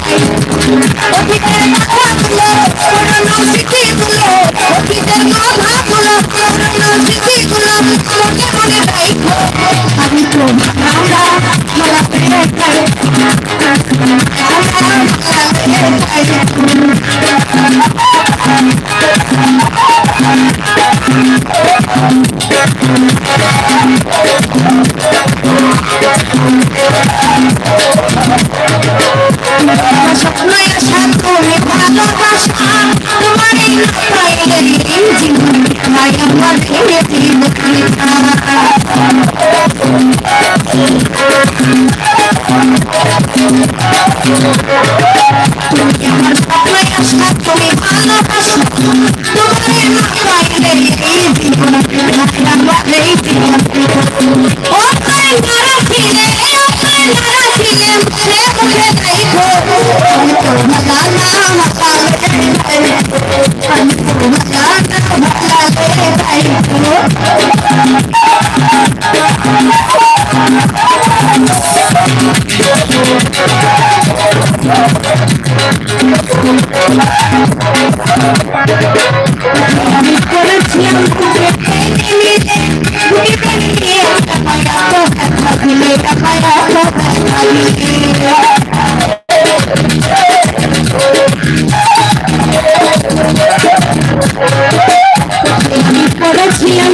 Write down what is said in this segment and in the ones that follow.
অতীতের কথাগুলো পুরনো স্মৃতিগুলো অতীতের কথাগুলো পুরনো স্মৃতিগুলো মনে মনে রাখো আমি তো মালা মালা পেয়ে যাই স্বপ্নয় আশা তুমি ভালোবাসা তোমার এই পাইলে জীবন ভাই আমার ভেঙে দিল তুমি আমার স্বপ্নয় আশা তুমি ভালোবাসা তোমার এই পাইলে জীবন ভাই আমার ভেঙে দিল ও ভাই নারা ছিলে মুখে মুখে দেখো আমি তো ভালা আমি তো ভালা আমি করেছিলাম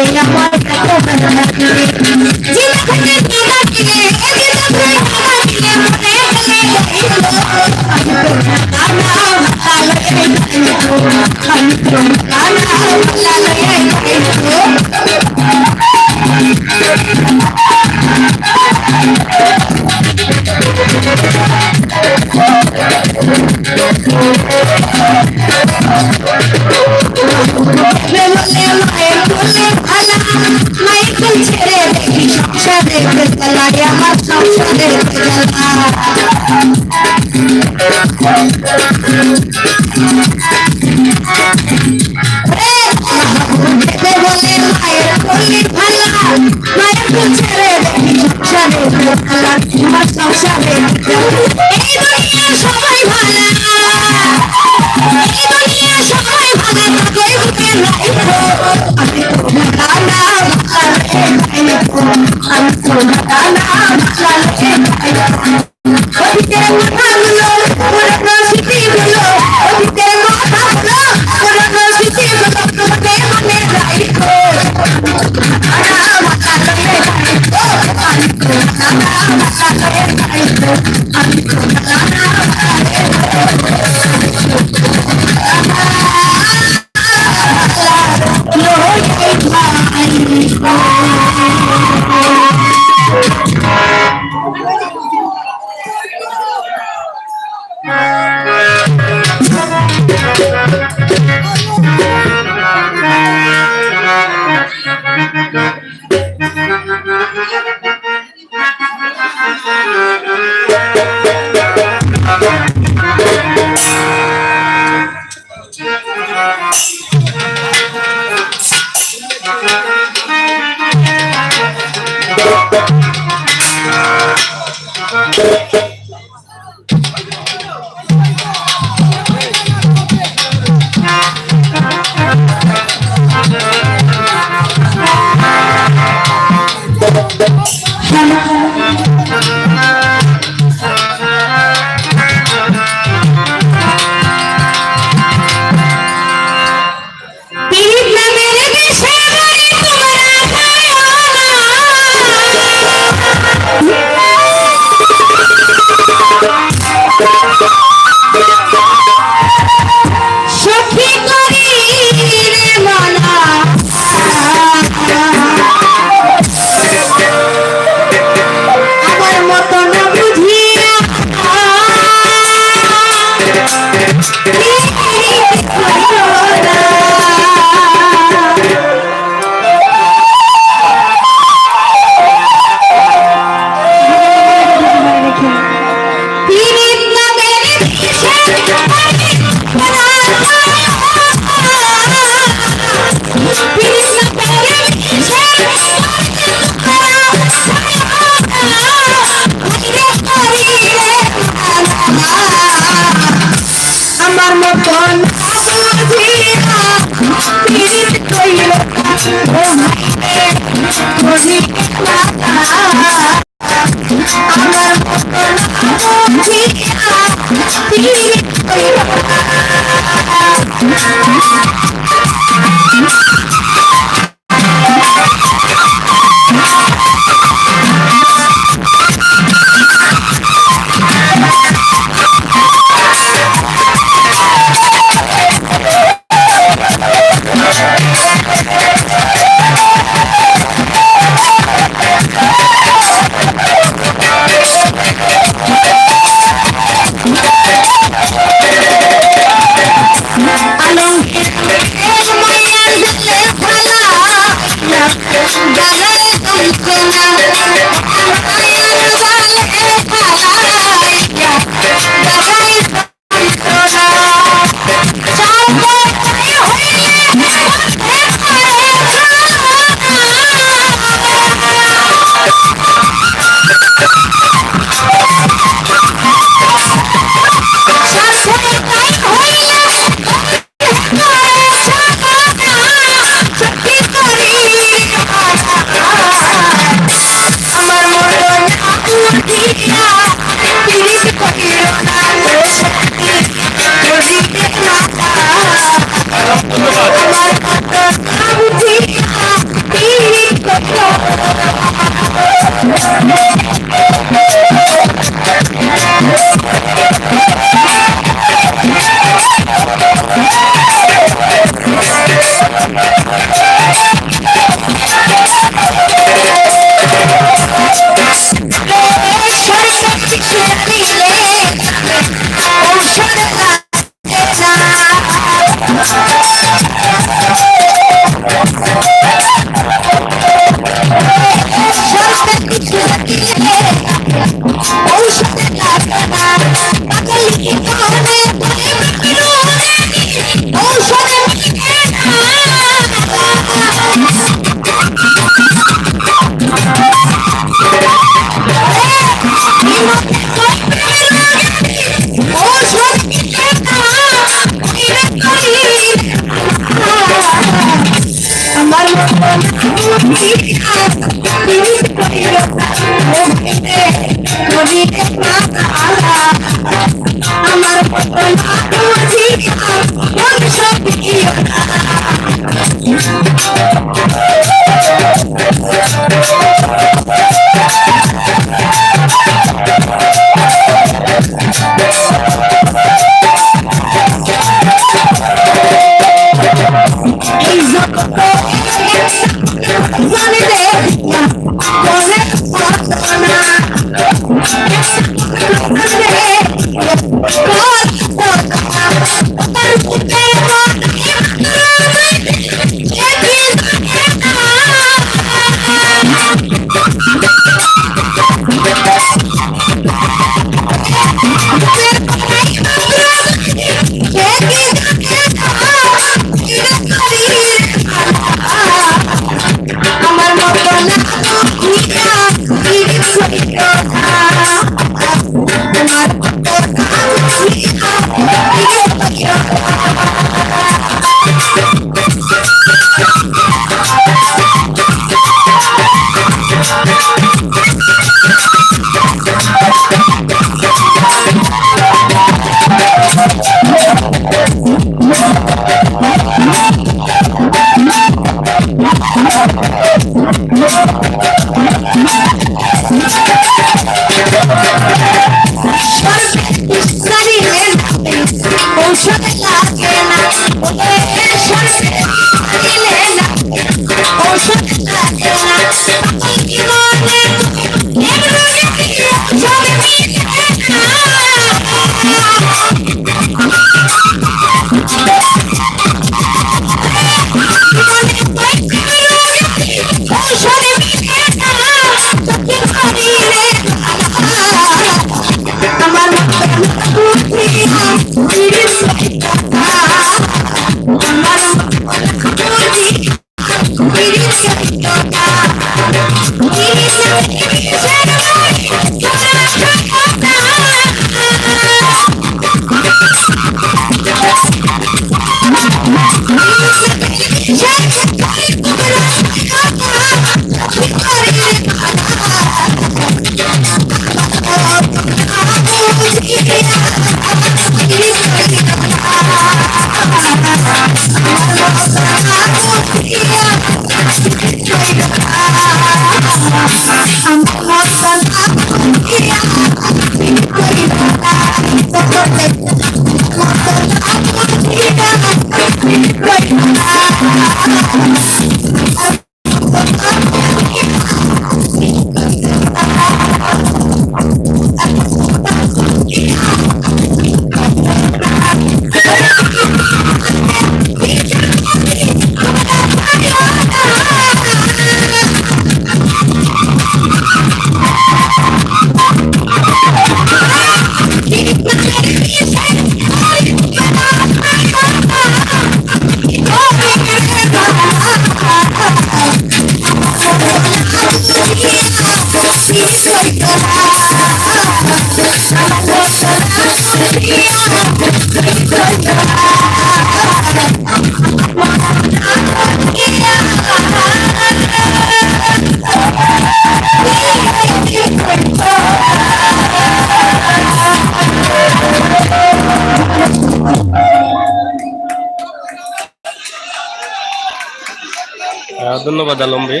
ধন্যবাদ আলম ভাই,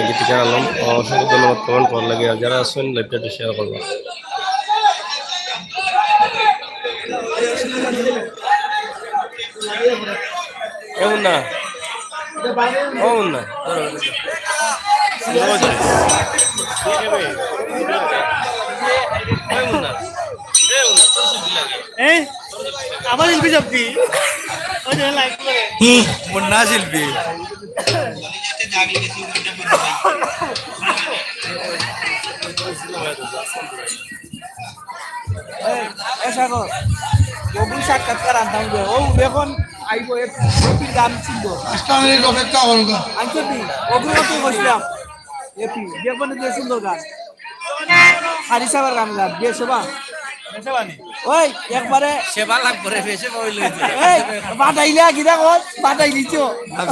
গীতিকার আলম, অসংখ্য ধন্যবাদ কমেন্ট করার লাগে। আর যারা আছেন লাইভটা একটু শেয়ার করবেন। এমন না অমন না আমার শিল্পী যাবি মুন্না শিল্পী সাক্ষাৎকার আনতাম ও এখন আইব গান ছিল অপেক্ষা করুন আনছি অগ্রগতি বসলাম এপি দেখবেন যে সুন্দর গান হারি সাবার গান গান বিয়ে সেবা ওই একবারে সেবা লাভ করে বেশি বইলে এই বাটাইলে গিরা কর বাটাই দিছো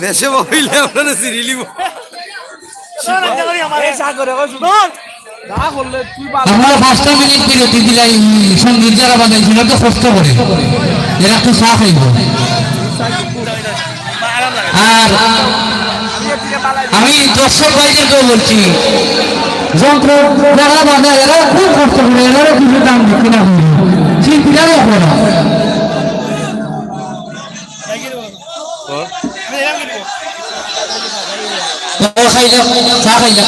বেশি বইলে আপনারা সিরিলি এই সাগরে কই শুনুন না করলে তুই আমরা 5টা মিনিট বিরতি দিলাই সঙ্গীত যারা বাজাইছিল তো কষ্ট করে এরা তো চা খাইব আর আমি দর্শক ভাইদেরকেও বলছি যন্ত্র যারা বাজায় এরা খুব কষ্ট করে এরা কিছু দাম দিচ্ছে না শিল্পীরাও করে খাইলে চা খাইলে